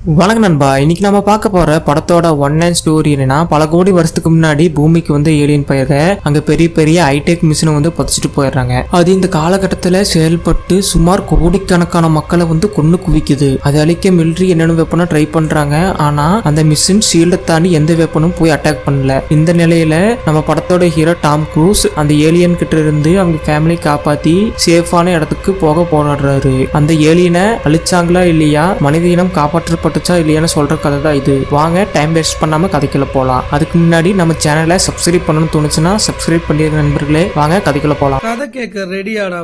வணக்கம் நண்பா. இன்னைக்கு நம்ம பார்க்க போற படத்தோட ஒன் லைன் ஸ்டோரி என்னன்னா, பல கோடி வருஷத்துக்கு முன்னாடி பூமிக்கு வந்து ஏலியன் பயிர்க அங்க பெரிய பெரிய ஹைடெக் மிஷினை வந்து புதைச்சிட்டு போயிடுறாங்க. அது இந்த காலகட்டத்தில் செயல்பட்டு சுமார் கோடிக்கணக்கான மக்களை வந்து கொண்டு குவிக்குது. அதை அழிக்க மிலிட்ரி என்னென்ன வெப்பனும் ட்ரை பண்றாங்க. ஆனா அந்த மிஷின் ஷீல்டை தாண்டி எந்த வெப்பனும் போய் அட்டாக் பண்ணல. இந்த நிலையில நம்ம படத்தோட ஹீரோ டாம் க்ரூஸ் அந்த ஏலியன் கிட்ட இருந்து அவங்க ஃபேமிலி காப்பாத்தி சேஃபான இடத்துக்கு போக போராடுறாரு. அந்த ஏலியனை அழிச்சாங்களா இல்லையா, மனித இனம் காப்பாற்ற இல்லையான்னு சொல்ற கதை தான் இது. வாங்க டைம் வேஸ்ட் பண்ணாம கதைக்குள்ள போலாம். அதுக்கு முன்னாடி நம்ம சேனலை சப்ஸ்கிரைப் பண்ணணும்னு தோணுச்சுன்னா சப்ஸ்கிரைப் பண்ணிருங்க நண்பர்களே. வாங்க கதைக்குள்ள போலாம். கதை கேட்க ரெடியாடா.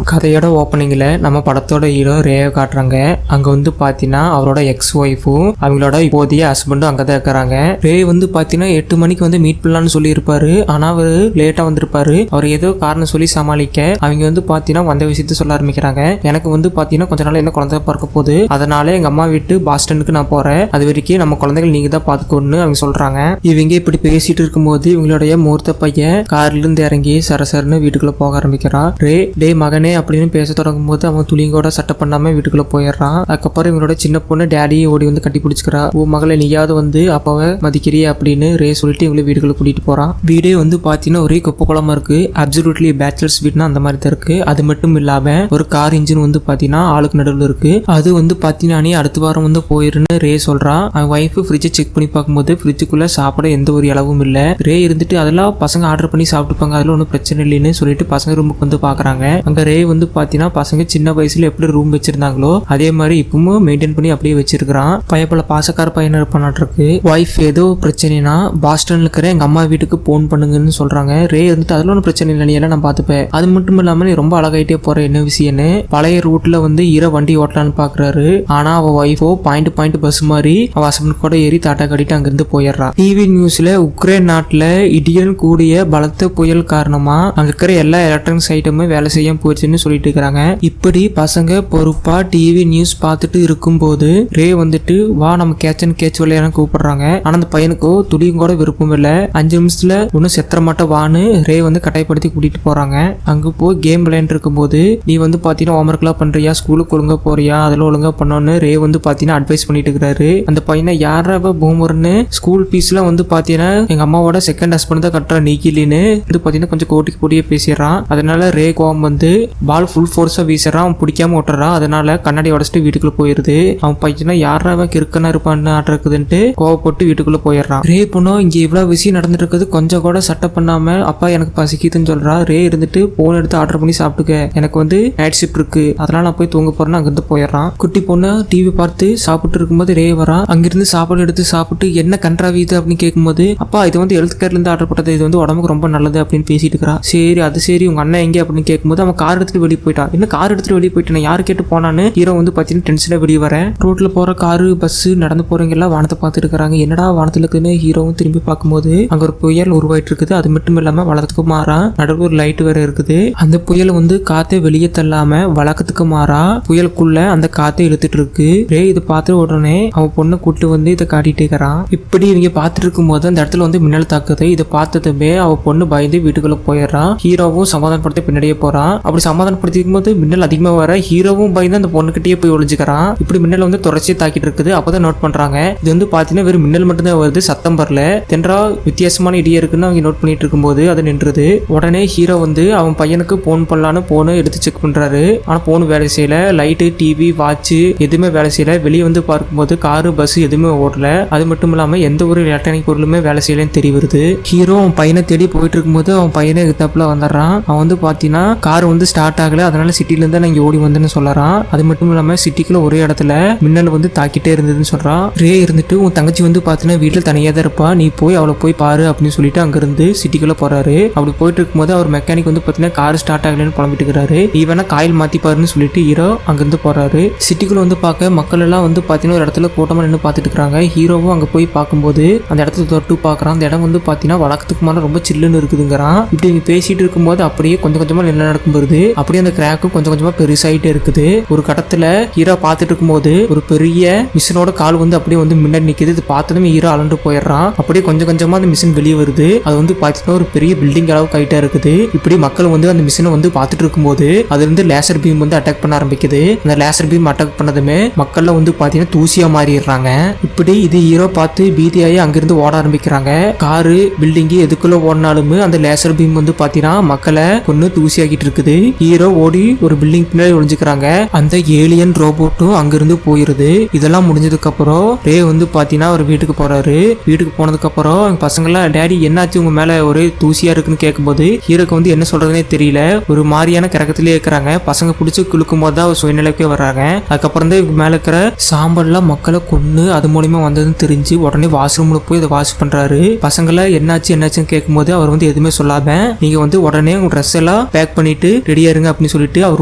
கதையோட ஓப்பனிங்ல நம்ம படத்தோட ஹீரோ ரேவை காட்டுறாங்க. அங்க வந்து பாத்தீங்கன்னா அவரோட எக்ஸ் ஒய்ஃபும் அவங்களோட இப்போதைய ஹஸ்பண்டும் அங்கதான் இருக்கிறாங்க. ரே வந்து பாத்தீங்கன்னா 8 மணிக்கு வந்து மீட் பண்ணலாம்னு சொல்லி இருப்பாரு. ஆனா அவரு லேட்டா வந்திருப்பாரு. அவர் ஏதோ காரணம் சொல்லி சமாளிக்க அவங்க வந்து பாத்தீங்கன்னா வந்த விஷயத்த சொல்ல ஆரம்பிக்கிறாங்க. எனக்கு வந்து பாத்தீங்கன்னா கொஞ்ச நாள் என்ன குழந்தை பிறக்க போகுது, அதனால எங்க அம்மா வீட்டு பாஸ்டனுக்கு நான் போறேன். அது வரைக்கும் நம்ம குழந்தைகள் நீங்க தான் பாத்துக்கணும்னு அவங்க சொல்றாங்க. இவங்க இப்படி பேசிட்டு இருக்கும்போது இவங்களுடைய மூர்த்த பையன் கார்ல இருந்து இறங்கி சரசரன்னு வீட்டுக்குள்ள போக ஆரம்பிக்கிறான். ரே டே மகனே அப்படின்னு பேச தொடங்கும் போது அவன் துளிங்கோட சட்டை பண்ணாம வீட்டுக்குள்ள போயிடுறான். அதுக்கப்புறம் இவனோட சின்ன பொண்ணு டேடியை ஓடி வந்து கட்டி பிடிச்சிக்கிறா. ஓ மகளை நீயாவது வந்து அப்பாவை மதிக்கிறிய அப்படின்னு ரே சொல்லிட்டு இவங்களை வீட்டுக்குள்ள கூட்டிட்டு போறான். வீடே வந்து பாத்தீங்கன்னா ஒரே குப்பை குளமா இருக்கு. அப்சல்யூட்லி பேச்சுலர்ஸ் வீட்னா அந்த மாதிரி தான் இருக்கு. அது மட்டும் இல்லாம ஒரு கார் இன்ஜின் வந்து பாத்தீங்கன்னா ஆளுக்கு நடுவில் இருக்கு. அது வந்து பாத்தீங்கன்னா நீ அடுத்த வாரம் வந்து போயிருன்னு ரே சொல்றான். அவன் ஒய்ஃப் ஃப்ரிட்ஜை செக் பண்ணி பார்க்கும்போது ஃப்ரிட்ஜுக்குள்ள சாப்பிட எந்த ஒரு அளவும் இல்ல. ரே இருந்துட்டு அதெல்லாம் பசங்க ஆர்டர் பண்ணி சாப்பிட்டுப்பாங்க, அதுல ஒன்றும் பிரச்சனை இல்லைன்னு சொல்லிட்டு பசங்க ரூமுக்கு வந்து பாக்குறாங்க. அங்க ரே வந்து பாத்தீங்கன்னா பசங்க சின்ன வயசுல எப்படி ரூம் வச்சிருந்தாங்களோ அதே மாதிரி இப்பவும் மெயின்டைன் பண்ணி அப்படியே வச்சிருக்கான். பயப்பல பாசக்கார பையன் இருப்பானாட்டிருக்கு. ஒய்ஃப் ஏதோ பிரச்சனைனா பாஸ்டன்ல இருக்கிற எங்க அம்மா வீட்டுக்கு போன் பண்ணுங்கன்னு சொல்றாங்க. ரே இருந்துட்டு அதுல ஒன்றும் பிரச்சனை இல்லை, நீ எல்லாம் நான் பாத்துப்பேன். அது மட்டும் இல்லாம நீ ரொம்ப அழகாயிட்டே போற என்ன விஷயம்னு பழைய ரூட்ல வந்து வண்டி ஓட்டலான்னு பாக்குறாரு. ஆனா அவ ஒய்ஃபோ பாயிண்ட் பஸ் மாதிரி அவ ஹஸ்பண்ட் கூட ஏறி தாட்டா கட்டிட்டு அங்கிருந்து போயிடுறான். டிவி நியூஸ்ல உக்ரைன் நாட்டுல இடியுடன் கூடிய பலத்த புயல் காரணமா அங்க இருக்கிற எல்லா எலக்ட்ரானிக்ஸ் ஐட்டமும் வேலை செய்ய போச்சுன்னு சொல்லிட்டு இருக்காங்க. இப்படி பசங்க பொறுப்பா டிவி நியூஸ் பார்த்துட்டு இருக்கும்போது ரே வந்துட்டு வா நம்ம கேட்ச் விளையாட கூப்பிடுறாங்க. ஆனா அந்த பையனுக்கோ துளியும் கூட விருப்பம் இல்ல. 5 நிமிஷத்துல ஒன்னும் செத்துற மாட்ட வான்னு ரே வந்து கட்டாயப்படுத்தி கூட்டிட்டு போறாங்க. அங்க போய் கேம் விளையாண்டு இருக்கும்போது நீ வந்து பாத்தீங்கன்னா ஹோம்ஒர்க் எல்லாம் பண்றியா, ஸ்கூலுக்கு ஒழுங்கா போறியா, அதெல்லாம் ஒழுங்கா பண்ணோன்னு ரே வந்து பாத்தீங்கன்னா அட்வைஸ் பண்ணிட்டு இருக்காரு. அந்த பையனை யாரவ பூமர்னு ஸ்கூல் பீஸ்ல வந்து பாத்தீங்கன்னா எங்க அம்மாவோட செகண்ட் ஹஸ்பண்ட் தான் கட்டுற நீக்கிலின்னு வந்து பாத்தீங்கன்னா கொஞ்சம் கோட்டிக்கு போட்டியே பேசிடுறான். அதனால ரே கோவம் வந்து பால் ஃபுல் ஃபோர்ஸா வீசுறான். அவன் பிடிக்காம ஓட்டுறான். அதனால கண்ணாடி உடச்சிட்டு வீட்டுக்குள்ள போயிருது. அவன் பையனா யாராவ கிறுக்கனா இருப்பான்னு ஆட்டுறதுன்ட்டு கோவப்பட்டு வீட்டுக்குள்ள போயிடுறான். ரே பொண்ணும் இங்க இவ்வளவு விஷயம் நடந்துட்டு இருக்குது, கொஞ்சம் கூட சட்டை பண்ணாம அப்பா எனக்கு பசிக்குதுன்னு சொல்றா. ரே இருந்துட்டு போன் எடுத்து ஆர்டர் பண்ணி சாப்பிட்டுக்க, எனக்கு வந்து நைட் ஷிஃப்ட் இருக்கு, அதனால நான் போய் தூங்க போறேன்னு அங்கிருந்து போயிடுறான். குட்டி பொண்ணு டிவி பார்த்து சாப்பிட்டு இருக்கும்போது ரே வரான். அங்கிருந்து சாப்பாடு எடுத்து சாப்பிட்டு என்ன கன்றாவிது அப்படின்னு கேட்கும்போது அப்பா இது வந்து ஹெல்த் கேர்ல இருந்து ஆர்டர் பண்ணது, இது வந்து உடம்புக்கு ரொம்ப நல்லது அப்படின்னு பேசிட்டு இருக்கிறான். சரி அது சரி உங்க அண்ணன் எங்க அப்படின்னு கேட்கும்போது அவன் கார் எடுத்துட்டு வெளியே போயிட்டான். என்ன கார் எடுத்துட்டு வெளியே போயிட்டு யாரு கேட்டு போனான்னு ஹீரோ வந்து பாத்தீங்கன்னா டென்ஷனா வெளியே வர. ரோட்ல போற காரு பஸ் நடந்து போறவங்க எல்லாம் வானத்தை பார்த்துட்டு இருக்காங்க. என்னடா வானத்துல இருக்குன்னு ஹீரோவும் திரும்பி பார்க்கும்போது அங்க ஒரு புயல் உருவாயிட்டு இருக்குது. அது மட்டும் இல்லாம வழக்கத்துக்கு மாறா நடுவில் ஒரு லைட் வேற இருக்குது. அந்த புயல் வந்து காத்தை வெளியே தள்ளாம வழக்கத்துக்கு மாறா புயலுக்குள்ள அந்த காத்தை இழுத்துட்டு இருக்கு. ரே இதை பார்த்து உடனே அவன் பொண்ணை கூட்டு வந்து இதை காட்டிட்டு இருக்கிறான். இப்படி இவங்க பார்த்துட்டு இருக்கும் போது அந்த இடத்துல வந்து மின்னல் தாக்குது. இதை பார்த்ததுமே அவ பொண்ணு பயந்து வீட்டுக்குள்ள போயிடுறான். ஹீரோவும் சமாதானப்படுத்த பின்னாடியே போறான். அப்படி சமாதானப்படுத்திக்கும் போது மின்னல் அதிகமா வர ஹீரோவும் பயந்து அந்த பொண்ணுகிட்டயே போய் ஒளிஞ்சுக்கிறான். இப்படி மின்னல் வந்து தொடர்ச்சியா தாக்கிட்டு இருக்குது. அப்பதான் நோட் பண்றாங்க இது வந்து பாத்தீங்கன்னா வெறும் மின்னல் மட்டும் தான் வருது, சத்தம் வரல. தென்றா வித்தியாசமான இடியா இருக்குன்னு அவங்க நோட் பண்ணிட்டு இருக்கும்போது அது நின்றுது. உடனே ஹீரோ வந்து அவன் பையனுக்கு போன் பண்ணலான்னு போனை எடுத்து செக் பண்றாரு. ஆனா போன் வேலை செய்யல. லைட்டு டிவி வாட்ச் எதுவுமே வேலை செய்யல. வெளியே வந்து பார்க்கும்போது காரு பஸ் எதுவுமே ஓடல. அது மட்டும் இல்லாம எந்த ஒரு எலக்ட்ரானிக் பொருளுமே வேலை செய்யலன்னு தெரிய வருது. ஹீரோ அவன் பையனை தேடி போயிட்டு இருக்கும்போது அவன் பையனை எதிர்த்தாப்புல வந்துடுறான். அவன் வந்து பாத்தீங்கன்னா கார் வந்து ஸ்டார்ட் ஆகல, அதனால சிட்டில இருந்து நான் இங்க ஓடி வந்தேன்னு சொல்லறான். அது மட்டும் இல்லாம சிட்டிக்குள்ள ஒரே இடத்துல மின்னல் வந்து தாக்கிட்டே இருந்ததுன்னு சொல்றான். ரே இருந்துட்டு உன் தங்கச்சி வந்து பாத்தீங்கன்னா வீட்டுல தனியா தான் இருப்பா, நீ போய் அவளை போய் பாரு அப்படின்னு சொல்லிட்டு அங்க இருந்து சிட்டிக்குள்ள போறாரு. அப்படி போயிட்டு இருக்கும்போது அவர் மெக்கானிக் வந்து பாத்தீங்கன்னா கார் ஸ்டார்ட் ஆகலன்னு புலம்பிட்டு இருக்கிறாரு. இவனா காயில் மாத்தி பாருன்னு சொல்லிட்டு ஹீரோ அங்கிருந்து போறாரு. சிட்டிக்குள்ள வந்து பார்க்க மக்கள் எல்லாம் வந்து பாத்தீங்கன்னா ஒரு இடத்துல கூட்டமா நின்று பாத்துட்டு இருக்காங்க. ஹீரோவும் அங்க போய் பார்க்கும்போது அந்த இடத்துல தொட்டு பாக்குறான். அந்த இடம் வந்து பாத்தீங்கன்னா வழக்கத்துக்கு மேல ரொம்ப சில்லுன்னு இருக்குதுங்கிறான். இப்படி பேசிட்டு இருக்கும்போது அப்படியே கொஞ்சம் கொஞ்சமா நில நடக்கும் வருது. அப்படியே அந்த கிராக்கும் கொஞ்சம் கொஞ்சமா பெருசாயிட்டே இருக்குது. ஒரு கட்டத்துல ஹீரோ பார்த்துட்டு இருக்கும்போது ஒரு பெரிய மிஷினோட கால் வந்து அப்படியே வந்து முன்னாடி நிக்குது. இது பார்த்ததுமே ஹீரோ அலண்டு போயிடுறான். அப்படியே கொஞ்சம் கொஞ்சமா அந்த மிஷின் வெளியே வருது. அது வந்து பார்த்தீங்கன்னா ஒரு பெரிய பில்டிங் அளவுக்கு ஹைட்டா இருக்குது. இப்படி மக்கள் வந்து அந்த மிஷினை வந்து பார்த்துட்டு இருக்கும்போது அதுல இருந்து லேசர் பீம் வந்து அட்டாக் பண்ண ஆரம்பிக்குது. அந்த லேசர் பீம் அட்டாக் பண்ணதுமே மக்கள்ல வந்து பார்த்தீங்கன்னா தூசியா மாறிடுறாங்க. இப்படி இது ஹீரோ பார்த்து பீதியாகி அங்கிருந்து ஓட ஆரம்பிக்கிறாங்க. காரு பில்டிங்கு எதுக்குள்ள ஓடினாலுமே அந்த லேசர் பீம் வந்து பார்த்தீங்கன்னா மக்களை கொண்டு தூசியாக்கிட்டு இருக்குது. ஹீரோ ஓடி ஒரு பில்டிங் பின்னாடி ஒளிஞ்சுக்கிறாங்க. அந்த ஏலியன் ரோபோட்டும் அங்கிருந்து போயிருது. இதெல்லாம் முடிஞ்சதுக்கு அப்புறம் ரே வந்து பாத்தீங்கன்னா ஒரு வீட்டுக்கு போறாரு. வீட்டுக்கு போனதுக்கு அப்புறம் பசங்களாம் டேடி என்னாச்சு உங்க மேல ஒரு தூசியா இருக்குன்னு கேட்கும்போது ஹீரோக்கு வந்து என்ன சொல்றதுனே தெரியல. ஒரு மாதிரியான கிறக்கத்திலே இருக்கிறாங்க. பசங்க பிடிச்சி குளுக்கும் போது தான் சுயநிலைக்கே வர்றாங்க. அதுக்கப்புறம் தான் மேல இருக்கிற சாம்பல்லாம் மக்களை கொன்னு அது மூலியமா வந்ததுன்னு தெரிஞ்சு உடனே வாஷ்ரூம்ல போய் அதை வாஷ் பண்றாரு. பசங்களை என்னாச்சுன்னு கேட்கும்போது அவர் வந்து எதுவுமே சொல்லாம நீங்க வந்து உடனே உங்க ட்ரெஸ் எல்லாம் பேக் பண்ணிட்டு ரெடியா இருங்க அப்படின்னு சொல்லிட்டு அவர்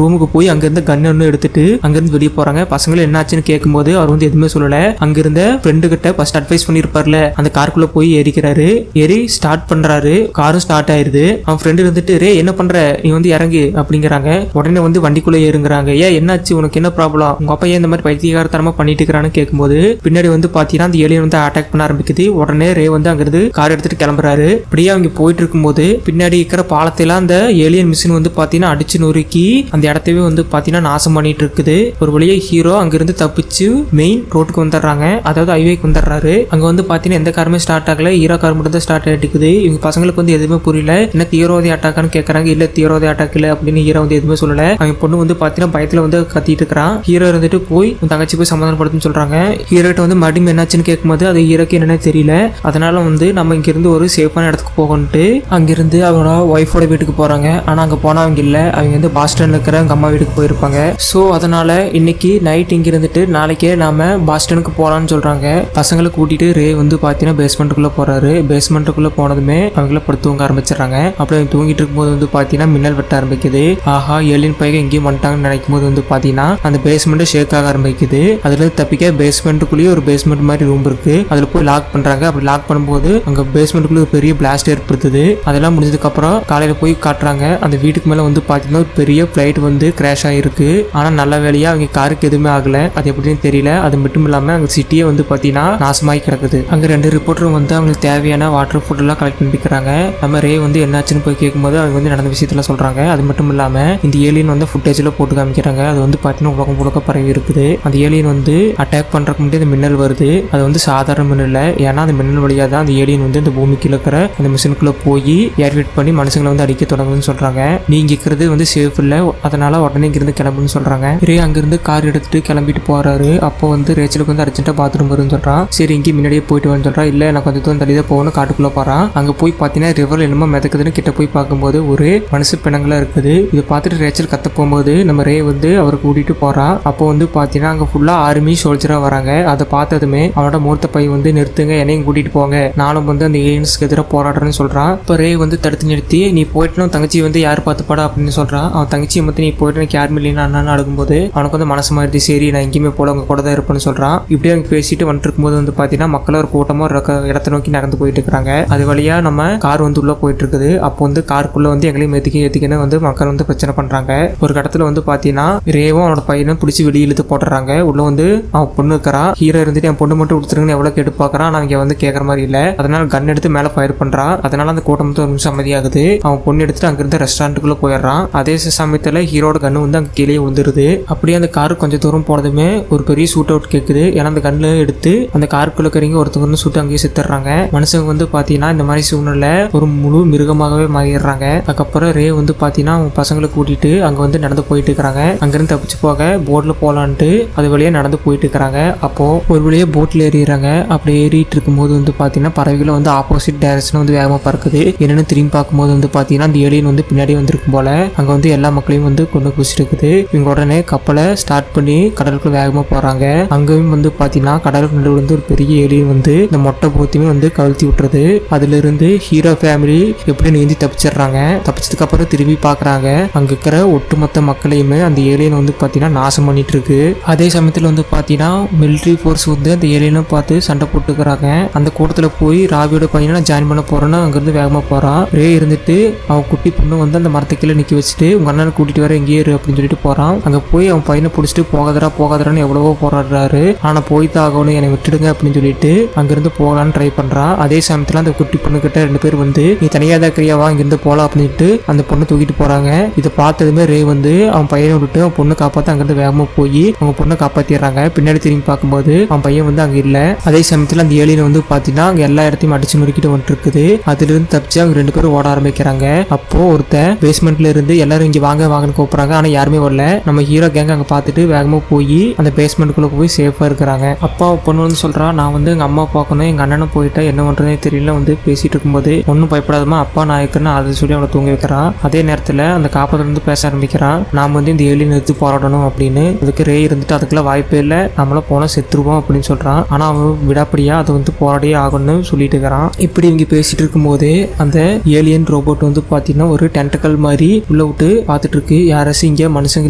ரூமுக்கு போய் அங்கிருந்து கன் ஒன்று எடுத்துட்டு அங்கிருந்து வெளியே போறாங்க. பசங்களை என்னாச்சுன்னு கேட்கும்போது அவர் வந்து எதுவுமே சொல்லல. அங்கிருந்த ஃப்ரெண்டு கிட்ட ஃபர்ஸ்ட் அட்வைஸ் பண்ணிருப்பார்ல அந்த காருக்குள்ள போய் ஏறிக்கிறாரு. ஏறி ஸ்டார்ட் பண்றாரு. காரும் ஸ்டார்ட் ஆயிருது. அவன் ஃப்ரெண்டு இருந்துட்டு ரே என்ன பண்ற நீ வந்து இறங்கு அப்படிங்கிறாங்க. உடனே வந்து வண்டிக்குள்ள ஏறுங்கிறாங்க. ஏன் என்னாச்சு உனக்கு என்ன ப்ராப்ளம் உங்க அப்பா ஏன் இந்த மாதிரி பைத்தியகாரத்தனமா பண்ணிட்டு இருக்கிறான்னு கேட்கும்போது பின்னாடி வந்து பாத்தீங்கன்னா அந்த ஏலியன் வந்து அட்டாக் பண்ண ஆரம்பிக்குது. உடனே ரே வந்து அங்கிருந்து கார் எடுத்துட்டு கிளம்புறாரு. இப்படியே அவங்க போயிட்டு இருக்கும்போது பின்னாடி இருக்கிற பாலத்தையெல்லாம் அந்த ஏலியன் மிஷின் வந்து பாத்தீங்கன்னா அடிச்சு நொறுக்கி அந்த இடத்தவே வந்து பாத்தீங்கன்னா நாசம் பண்ணிட்டு இருக்குது. ஒரு வழியா ஹீரோ அங்கிருந்து தப்பிச்சு மெயின் ரோட்டுக்கு வந்துடுறாங்க. அதாவது ஹைவேக்கு வந்துடுறாரு. அங்க வந்து பாத்தீங்கன்னா எந்த காருமே ஸ்டார்ட் ஆகல. ஹீரோ கார் மட்டும் தான் ஸ்டார்ட் ஆகிட்டு இவங்க பசங்களுக்கு வந்து எதுவுமே புரியல. என்ன தீவிரவாதி அட்டாக்கான்னு கேட்கறாங்க. இல்ல தீவிரவாதி அட்டாக் இல்ல அப்படின்னு ஹீரோ வந்து எதுவுமே சொல்லல. அவங்க பொண்ணு வந்து பாத்தீங்கன்னா பயத்துல வந்து கத்திட்டு இருக்கிறான். ஹீரோ இருந்துட்டு போய் தங்கச்சி போய் சமாதானப்படுத்துன்னு சொல்றாங்க. ஹீரோ கிட்ட வந்து மறுபடியும் என்னாச்சுன்னு கேட்கும்போது அது ஹீரோக்கு என்னன்னு தெரியல. அதனால வந்து நம்ம இங்க இருந்து ஒரு சேஃபான இடத்துக்கு போகணும்ட்டு அங்கிருந்து அவனோட ஒய்ஃபோட வீட்டுக்கு போறாங்க. ஆனா அங்க போனவங்க இல்ல. அவங்க வந்து பாஸ்டன்ல இருக்கிற அவங்க அம்மா வீட்டுக்கு போயிருப்பாங்க. சோ அதனால இன்னைக்கு நைட் இங்க இருந்துட்டு நாளைக்கே நாம பாஸ்டனுக்கு போலான்னு சொல்றாங்க. பசங்களை கூட்டிட்டு ரே வந்து பாத்தீங்கன்னா பேஸ்மெண்ட்டுக்குள்ள போறாரு. பேஸ்மெண்ட்டுக்குள்ள போனதுமே அவங்கள படுத்து தூங்க ஆரம்பிச்சிடறாங்க. அப்படி அவங்க தூங்கிட்டு இருக்கும்போது வந்து பாத்தீங்கன்னா மின்னல் வெட்ட ஆரம்பிக்குது. ஆஹா ஏலியன் பையன் எங்கேயும் வந்துட்டாங்கன்னு நினைக்கும் போது வந்து பாத்தீங்கன்னா அந்த பேஸ்மெண்ட் ஷேக் ஆக ஆரம்பிக்குது. அதுல இருந்து தப்பிக்க பேஸ்மெண்ட்டுக்குள்ளேயே ஒரு பேஸ்மெண்ட் மாதிரி ரூம் இருக்கு. அதுல போய் லாக் பண்றாங்க. அப்படி லாக் பண்ணும்போது அங்க பேஸ்மெண்ட்டுக்குள்ள ஒரு பெரிய பிளாஸ்ட் ஏற்படுத்துது. அதெல்லாம் முடிஞ்சதுக்கு அப்புறம் காலையில போய் காட்டுறாங்க. அந்த வீட்டுக்கு மேல வந்து பாத்தீங்கன்னா ஒரு பெரிய பிளைட் வந்து கிராஷ் ஆயிருக்கு. ஆனா நல்ல வேலையா அவங்க காருக்கு எதுவுமே ஆகல. அது எப்படின்னு தெரியல. அது மட்டும் இல்லாம அங்க சிட்டியே வந்து பாத்தீங்கன்னா நாசமாகி கிடக்குது. அங்க 2 ரிப்போர்ட்டரும் வந்து அவங்களுக்கு தேவையான வாட்டர் ஃபுட் எல்லாம் கலெக்ட் பண்ணிக்கிறாங்க. நம்ம ரே வந்து என்னாச்சுன்னு போய் கேட்கும்போது அவங்க வந்து நடந்த விஷயத்துல சொல்றாங்க. அது மட்டும் இல்லாம இந்த ஏலியன் வந்து ஃபுட்டேஜ்ல போட்டு காமிக்கிறாங்க. அது வந்து பாத்தீங்கன்னா உலகம் முழுக்க பரவி இருக்குது. அந்த ஏலியன் வந்து அட்டாக் பண்றதுக்கு முன்னாடி அந்த மின்னல் வருது. அது வந்து சாதாரண மின்னல் இல்ல. ஏன்னா அந்த மின்னல் வழியா தான் அந்த ஏலியன் வந்து இந்த பூமிக்கு இருக்கிற அந்த மிஷினுக்குள்ள போய் ஏர்வேட் பண்ணி மனுஷங்களை வந்து அடிக்க தொடங்குதுன்னு சொல்றாங்க. நீங்க இருக்கிறது வந்து சேஃப் இல்ல. அதனால உடனே இங்கிருந்து கிளம்புன்னு சொல்றாங்க. ரே அங்கிருந்து கார் எடுத்துட்டு கிளம்பிட்டு போறாரு. அப்போ வந்து ரேச்சலுக்கு வந்து அர்ஜென்ட்டா பாத்ரூம் வருதுன்னு சொல்றான். சரி இங்கே முன்னாடியே போயிட்டு வந்து சொல்றான். இல்ல நான் கொஞ்சம் தூரம் தள்ளி தான் போகணும் காட்டுக்குள்ள போறான். அங்க போய் பாத்தீங்கன்னா ரிவர் என்னமோ மிதக்குதுன்னு கிட்ட போய் பார்க்கும்போது ஒரு மனுஷ பிணங்களா இருக்குது. இதை பார்த்துட்டு ரேச்சல் கத்த போகும்போது நம்ம ரே வந்து அவரை கூட்டிட்டு போறான். அப்போ வந்து பாத்தீங்கன்னா அங்க ஃபுல்லா ஆர்மி சோல்ஜரா வராங்க. அதை பார்த்ததுமே அவனோட மூத்த பையன் வந்து நிறுத்துங்க என்னையும் கூட்டிட்டு போங்க நானும் வந்து அந்த ஏலியன்ஸ்க்கு எதிராக போராடுறேன்னு சொல்றான். இப்போ ரே வந்து தடுத்து நிறுத்தி நீ போயிட்டு தங்கச்சி வந்து யார் பார்த்து படா அப்படின்னு சொல்றான். அவன் தங்கச்சியை மட்டும் நீ போயிட்டு எனக்கு யாருமே இல்லைன்னு அண்ணா அழுகும்போது அவனுக்கு வந்து மனசு மாதிரி சரி நான் எங்கேயுமே போல உங்க கூட தான் இருப்பேன்னு சொல்றான். இப்படியே அவங்க பேசிட்டு வந்துட்டு இருக்கும்போது வந்து பாத்தீங்கன்னா மக்கள் ஒரு கூட்டமா ஒரு இடத்தை நோக்கி நடந்து போயிட்டு இருக்காங்க. அது வழியா நம்ம கார் வந்து உள்ள போயிட்டு இருக்குது. அப்போ வந்து காருக்குள்ள வந்து எங்களையும் ஏத்திக்கன்னு வந்து மக்கள் வந்து பிரச்சனை பண்றாங்க. ஒரு இடத்துல வந்து பாத்தீங்கன்னா ரேவும் அவனோட பையனும் பிடிச்சி வெளியே இழுத்து போட்டுறாங்க. உள்ள வந்து அவன் பொண்ணு இருக்கிறான். ஹீரோ இருந்துட்டு என் பொண்ணு மட்டும் கொடுத்துருங்கன்னு எவ்வளவு கேட்டு பாக்குறான். நான் இங்க வந்து கேட்கற மாதிரி இல்ல. அதனால கன் எடுத்து மேல ஃபயர் பண்றான். அதனால அந்த கூட்டம் வந்து ஒரு நிமிஷம் அமைதியாகுது. அவன் பொண்ணு எடுத்துட்டு அங்கிருந்து ரெஸ்டாரண்ட்டுக்குள்ள போயிடுறான். அதே சமயத்துல ஹீரோட கன்னு வந்து அங்க கீழே விழுந்துருது. அப்படியே அந்த காரு கொஞ்சம் தூரம் போனதுமே ஒரு பெரிய ஷூட் அவுட் கேக்குது. ஏன்னா அந்த கன்ல எடுத்து அந்த காருக்குள்ள இருக்கிறவங்க ஒருத்தவங்க சுட்டு அங்கேயே செத்துறாங்க. மனுஷங்க வந்து பாத்தீங்கன்னா இந்த மாதிரி சூழ்நிலை ஒரு முழு மிருகமாகவே மாறிடுறாங்க. அதுக்கப்புறம் ரே வந்து பாத்தீங்கன்னா அவங்க பசங்களை கூட்டிட்டு அங்க வந்து நடந்து போயிட்டு இருக்காங்க. அங்கிருந்து தப்பிச்சு போக போட்ல போலான்ட்டு அது வழியா நடந்து போயிட்டு இருக்காங்க. அப்போ ஒரு வழியா போட்ல ஏறிடுறாங்க. அப்படி ஏறிட்டு இருக்கும்போது வந்து பாத்தீங்கன்னா பறவைகளை வந்து ஆப்போசிட் டைரக்ஷன் வந்து வேகமா பறக்குது. என்னன்னு திரும்பி பார்க்கும்போது வந்து பாத்தீங்கன்னா அந்த ஏலியன் வந்து பின்னாடி வந்திருக்கும் போல அங்க வந்து எல்லா மக்களையும் வந்து கொண்டு குடிச்சிட்டு இருக்குது. இவங்க உடனே கப்பலை ஸ்டார்ட் பண்ணி கடலுக்குள்ள வேகமா போறாங்க. அங்கேயும் வந்து பாத்தீங்கன்னா கடலுக்கு நடுவில் வந்து ஒரு பெரிய ஏலியன் வந்து இந்த மொட்டை பூத்தையுமே வந்து கழுத்தி விட்டுறது. அதுல இருந்து ஹீரோ ஃபேமிலி எப்படி நீந்தி தப்பிச்சிடுறாங்க. தப்பிச்சதுக்கு அப்புறம் திரும்பி பாக்குறாங்க. அங்க இருக்கிற ஒட்டுமொத்த மக்களையுமே அந்த ஏலியன் வந்து பாத்தீங்கன்னா நாசம் பண்ணிட்டு இருக்கு. அதே சமயத்துல வந்து பாத்தீங்கன்னா மிலிட்டரி ஃபோர்ஸ் வந்து அந்த ஏலியனும் பார்த்து சண்டை போட்டுக்கிறாங்க. அந்த கூட்டத்துல போய் ராவியோட பையனை நான் ஜாயின் பண்ண போறேன்னு அங்கிருந்து வேகமா போறான். ரே இருந்துட்டு அவன் குட்டி பொண்ணு வந்து அந்த மரத்தை கீழே நிக்க வச்சு பேசிட்டு உங்க அண்ணனை கூட்டிட்டு வர எங்கேயே இரு அப்படின்னு சொல்லிட்டு போறான். அங்க போய் அவன் பையனை பிடிச்சிட்டு போகாதரான்னு எவ்வளவோ போராடுறாரு. ஆனா போய்தான் ஆகணும், என்னை விட்டுடுங்க அப்படின்னு சொல்லிட்டு அங்கிருந்து போகலான்னு ட்ரை பண்றான். அதே சமயத்துல அந்த குட்டி பொண்ணு கிட்ட 2 பேர் வந்து நீ தனியா தான் கிரியாவா இங்கிருந்து போலாம் அப்படின்ட்டு அந்த பொண்ணை தூக்கிட்டு போறாங்க. இதை பார்த்ததுமே ரே வந்து அவன் பையனை விட்டு அவன் பொண்ணை காப்பாற்ற அங்கிருந்து வேகமா போய் அவங்க பொண்ணை காப்பாத்திடுறாங்க. பின்னாடி திரும்பி பார்க்கும்போது அவன் பையன் வந்து அங்க இல்ல. அதே சமயத்துல அந்த ஏலியன் வந்து பாத்தீங்கன்னா அங்க எல்லா இடத்தையும் அடிச்சு நொறுக்கிட்டு வந்துட்டு இருக்குது. அதுல இருந்து தப்பிச்சு அவங்க 2 பேரும் ஓட ஆரம்பிக்கிறாங்க. அப்போ ஒருத்தன் பேஸ்மெண்ட்ல இருந்து எல்லாரும் இங்க வாங்கன்னு கூப்பிடுறாங்க. ஆனா யாருமே வரல. நம்ம ஹீரோ கேங் அங்க பார்த்துட்டு வேகமா போய் அந்த பேஸ்மெண்ட்டுக்குள்ள போய் சேஃபா இருக்கிறாங்க. அப்பா பொண்ணு வந்து சொல்றா, நான் வந்து எங்க அம்மா பார்க்கணும், எங்க அண்ணனை போயிட்டா என்ன பண்றதே தெரியல வந்து பேசிட்டு இருக்கும்போது ஒன்னும் பயப்படாதமா அப்பா நான் இருக்கிறேன்னு அதை சொல்லி அவனை தூங்க வைக்கிறான். அதே நேரத்துல அந்த காப்பத்துல இருந்து பேச ஆரம்பிக்கிறான். நாம வந்து இந்த ஏலியன் எடுத்து போராடணும் அப்படின்னு. அதுக்கு ரே இருந்துட்டு அதுக்கெல்லாம் வாய்ப்பே இல்லை, நம்மள போனா செத்துருவோம் அப்படின்னு சொல்றான். ஆனா அவன் விடாப்படியா அதை வந்து போராடியே ஆகணும்னு சொல்லிட்டு இருக்கிறான். இப்படி இங்க பேசிட்டு இருக்கும்போது அந்த ஏலியன் ரோபோட் வந்து பாத்தீங்கன்னா ஒரு டென்டக்கல் மாதிரி உள்ள விட்டு பாத்துட்டு இருக்கு. யாராச்சும் இங்க மனுஷங்க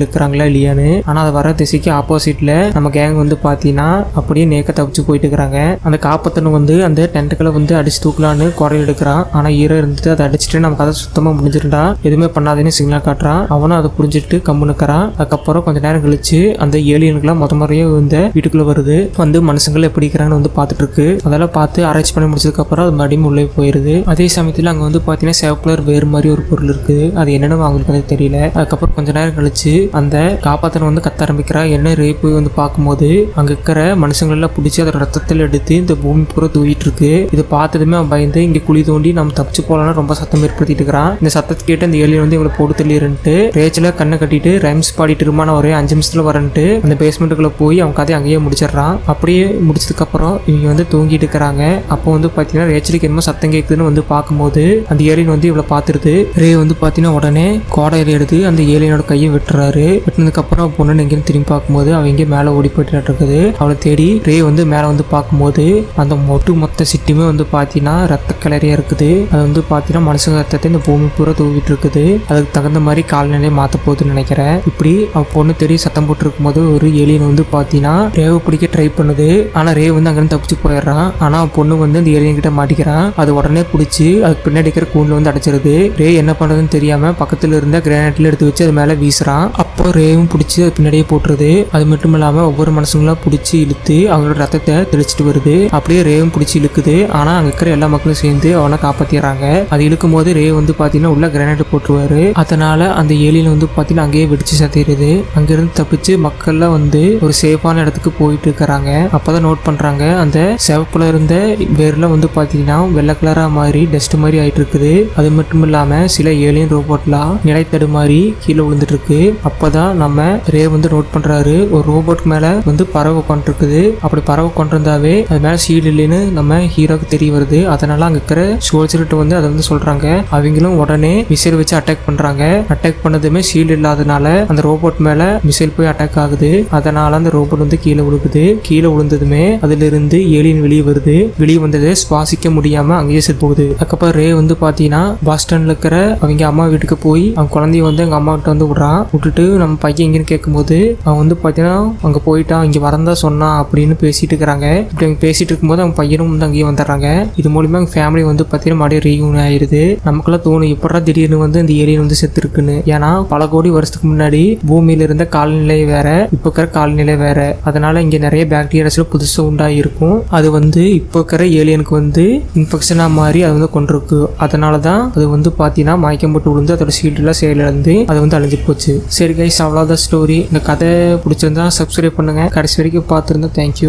இருக்கிறாங்களா இல்லையான்னு. ஆனா அது வர திசைக்கு ஆப்போசிட்ல நம்ம கேங் வந்து பாத்தீங்கன்னா அப்படியே நேக்க தப்பிச்சு போயிட்டு இருக்கிறாங்க. அந்த காப்பத்தனை வந்து அந்த டென்டக்கலை வந்து அடிச்சு தூக்கலான்னு குறையில் எடுக்கிறான். ஆனா ஹீரோ இருந்துட்டு அதை அடிச்சுட்டு நம்ம கதை சுத்தமா முடிஞ்சிருந்தா எதுவுமே பண்ணாதேன்னு சிக்னல் காட்டுறான். அவனும் அதை புரிஞ்சுட்டு கம்பு நிற்கிறான். அதுக்கப்புறம் கொஞ்ச நேரம் கழிச்சு அந்த ஏலியன்கெல்லாம் முறையே இந்த வீட்டுக்குள்ள வருது. வந்து மனுஷங்களை எப்படி இருக்கிறாங்கன்னு வந்து பார்த்துட்டு இருக்கு. அதெல்லாம் பார்த்து ஆராய்ச்சி பண்ணி முடிச்சதுக்கு அப்புறம் அது மறுபடியும் உள்ளே போயிருது. அதே சமயத்தில் அங்க வந்து பாத்தீங்கன்னா சேவ் வேறு மாதிரி ஒரு பொருள் இருக்குது. அது என்னன்னு அவங்களுக்கு வந்து தெரியல. அதுக்கப்புறம் கொஞ்ச நேரம் கழிச்சு அந்த காப்பாத்தனை வந்து கத்த ஆரம்பிக்கிறா. என்ன ரேப்பு வந்து பார்க்கும்போது அங்க இருக்கிற மனுஷங்கள் எல்லாம் பிடிச்சி அதோட ரத்தத்தில் எடுத்து இந்த பூமி பூரா தூக்கிட்டு இருக்கு. இதை பார்த்ததுமே அவன் பயந்து இங்க குழி தோண்டி நம்ம தப்பிச்சு போலான்னு ரொம்ப சத்தம் ஏற்படுத்திட்டு இருக்கிறான். இந்த சத்தத்தை கேட்டு அந்த ஏலியன் வந்து இவங்களை போட்டு தள்ளிட்டு ரேச்சில கண்ணை கட்டிட்டு ரைம்ஸ் பாடிட்டு இருமான ஒரு 5 நிமிஷத்துல வரன்ட்டு அந்த பேஸ்மெண்ட்டுக்குள்ள போய் அவன் கதையை அங்கேயே முடிச்சிடறான். அப்படியே முடிச்சதுக்கு அப்புறம் இவங்க வந்து தூங்கிட்டு இருக்கிறாங்க. அப்போ வந்து பாத்தீங்கன்னா ரேச்சலுக்கு என்னமோ சத்தம் கேட்குதுன்னு வந்து பார்க்கும்போது அந்த ஏலியன் வந்து இவளை பார்த்துருது. ரே வந்து பாத்தீங்கன்னா உடனே கோடையில எடுத்து அந்த ஏலியனோட கையை வெட்டுறாரு. வெட்டினதுக்கு அப்புறம் பொண்ணு எங்கேயும் திரும்பி பார்க்கும்போது அவன் எங்கே மேலே ஓடி போயிட்டு இருக்குது. அவளை தேடி ரே வந்து மேலே வந்து பார்க்கும்போது அந்த மொத்த சிட்டியுமே வந்து பாத்தீங்கன்னா ரத்த கிளறியா இருக்குது. அது வந்து பாத்தீங்கன்னா மனுஷங்க ரத்தத்தை இந்த பூமி பூரா தூவிட்டு இருக்குது. அதுக்கு தகுந்த மாதிரி கால்நிலையை மாற்ற போகுதுன்னு நினைக்கிறேன். இப்படி அவ பொண்ணு தேடி சத்தம் போட்டு இருக்கும்போது ஒரு ஏலியன் வந்து பாத்தீங்கன்னா ரேவை பிடிக்க ட்ரை பண்ணுது. ஆனா ரே வந்து அங்கிருந்து தப்பிச்சு போயிடுறான். ஆனா பொண்ணு வந்து அந்த ஏலியன் கிட்ட மாட்டிக்கிறான். அது உடனே பிடிச்சி அதுக்கு பின்னாடி இருக்கிற கூண்டுல வந்து அடைச்சிருது. ரே என்ன பண்றதுன்னு தெரியாம பக்கத்துல இருந்த கிரானைட்ல எடுத்து வச்சு அது மேல வீசுறான். அப்போ ரேவும் பிடிச்சி அது பின்னாடியே போட்டுருது. அது மட்டும் இல்லாம ஒவ்வொரு மனுஷங்களா பிடிச்சி இழுத்து அவங்களோட ரத்தத்தை தெளிச்சிட்டு வருது. அப்படியே ரேவும் பிடிச்சி இழுக்குது. ஆனா அங்க இருக்கிற எல்லா மக்களும் சேர்ந்து அவனை காப்பாத்திடுறாங்க. அது இழுக்கும் போது ரே வந்து பாத்தீங்கன்னா உள்ள கிரானைட் போட்டுருவாரு. அதனால அந்த ஏலியன் வந்து பாத்தீங்கன்னா அங்கேயே வெடிச்சு சத்திடுது. அங்கிருந்து தப்பிச்சு மக்கள்லாம் வந்து ஒரு சேஃபான இடத்துக்கு போயிட்டு இருக்கிறாங்க. அப்பதான் நோட் பண்றாங்க அந்த சிவப்புல இருந்த வேர்ல வந்து பாத்தீங்கன்னா வெள்ளை கலரா மாதிரி டஸ்ட் மாதிரி ஆயிட்டு இருக்குது. அது மட்டும் இல்லாம சில ஏலியன் ரோபோட்லாம் நிலை தடுமாறி கீழே விழுந்துட்டு இருக்கு. அப்பதான் நம்ம ரே வந்து நோட் பண்றாரு ஒரு ரோபோட் மேல வந்து பறவை கொண்டு இருக்குது. அப்படி பறவை கொண்டு இருந்தாவே அது மேல சீடு இல்லைன்னு நம்ம ஹீரோக்கு தெரிய வருது. அதனால அங்க இருக்கிற சோல்ஜர்கிட்ட வந்து அதை வந்து சொல்றாங்க. அவங்களும் உடனே மிசைல் வச்சு அட்டாக் பண்றாங்க. அட்டாக் பண்ணதுமே ஷீல்டு இல்லாதனால அந்த ரோபோட் மேல மிசைல் போய் அட்டாக் ஆகுது. அதனால அந்த ரோபோட் வந்து கீழே விழுகுது. கீழே விழுந்ததுமே அதுல இருந்து ஏலியன் வெளியே வருது. வெளியே வந்தது சுவாசிக்க முடியாம அங்கேயே செத்து போகுது. அதுக்கப்புறம் ரே வந்து பாத்தீங்கன்னா பாஸ்டன்ல இருக்கிற அவங்க அம்மா வீட்டுக்கு போய் அவங்க குழந்தைய வந்து எங்க அம்மா கிட்ட வந்து விடுறான். விட்டுட்டு நம்ம பையன் எங்கன்னு கேட்கும்போது அவன் வந்து பாத்தீங்கன்னா அங்க போயிட்டான், இங்க வரந்தா சொன்னான் அப்படின்னு பேசிட்டு இருக்கிறாங்க. இப்படி அவங்க பேசிட்டு இருக்கும்போது அவங்க பையனும் வந்து அங்கேயே வந்துடுறாங்க. இது மூலியமா அவங்க ஃபேமிலி வந்து பாத்தீங்கன்னா மறுபடியும் ரீயூனியன் ஆயிருது. நமக்குலாம் தோணும் எப்படா திடீர்னு வந்து இந்த ஏலியன் வந்து செத்து இருக்குன்னு. ஏன்னா பல கோடி வருஷத்துக்கு முன்னாடி பூமியில இருந்த காலநிலை வேற, இப்ப இருக்கிற காலநிலை வேற. அதனால இங்க நிறைய பாக்டீரியாஸ்ல புதுசா உண்டாயிருக்கும். அது வந்து இப்ப இருக்கிற ஏலியனுக்கு வந்து இன்ஃபெக்ஷனா மாறி அது வந்து கொண்டிருக்கு. அதனாலதான் அது வந்து பாத்தீங்கன்னா மயக்கம் போட்டு விழுந்து அதோட சீல்டு எல்லாம் செயலிழந்து அது வந்து அழிஞ்சு போச்சு. சரி கைஸ், அவ்வளவுதான் ஸ்டோரி. இந்த கதை பிடிச்சிருந்தா சப்ஸ்கிரைப் பண்ணுங்க. கடைசி வரைக்கும் பார்த்துருந்தா தேங்க்யூ.